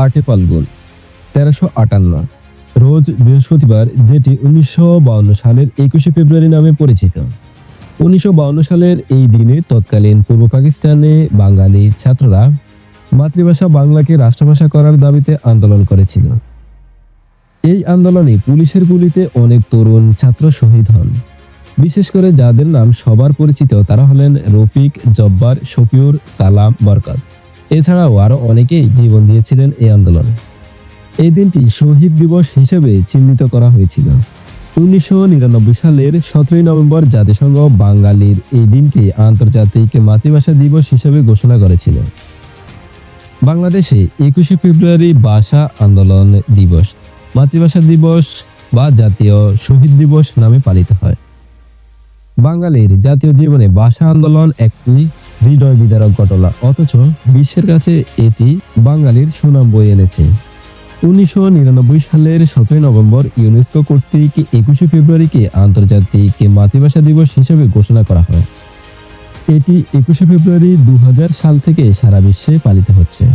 8 ফাল্গুন 1358 রোজ বৃহস্পতিবার, যেটি 1952 সালের 21শে ফেব্রুয়ারি নামে পরিচিত। 1952 সালের এই দিনে তৎকালীন পূর্ব পাকিস্তানে বাঙালি ছাত্ররা মাতৃভাষা বাংলাকে রাষ্ট্রভাষা করার দাবিতে আন্দোলন করেছিল। এই আন্দোলনে পুলিশের গুলিতে অনেক তরুণ ছাত্র শহীদ হন। বিশেষ করে যাদের নাম সবার পরিচিত তারা হলেন রফিক, জব্বার, শফিউর, সালাম, বরকত। এছাড়াও আরো অনেকেই জীবন দিয়েছিলেন এই আন্দোলনে। এই দিনটি শহীদ দিবস হিসেবে চিহ্নিত করা হয়েছিল। 1999 সালের 17 নভেম্বর জাতিসংঘ বাঙালির এই দিনকে আন্তর্জাতিক মাতৃভাষা দিবস হিসেবে ঘোষণা করেছিল। বাংলাদেশে 21শে ফেব্রুয়ারি ভাষা আন্দোলন দিবস, মাতৃভাষা দিবস বা জাতীয় শহীদ দিবস নামে পালিত হয়। বাঙালির জাতীয় জীবনে ভাষা আন্দোলন একটি হৃদয় বিদারক ঘটনা, অথচ বিশ্বের কাছে এটি বাঙালির সুনাম বয়ে এনেছে। 1999 সালের 17 নভেম্বর ইউনেস্কো কর্তৃক 21শে ফেব্রুয়ারিকে আন্তর্জাতিক মাতৃভাষা দিবস হিসেবে ঘোষণা করা হয়। এটি 21শে ফেব্রুয়ারি 2000 সাল থেকে সারা বিশ্বে পালিত হচ্ছে।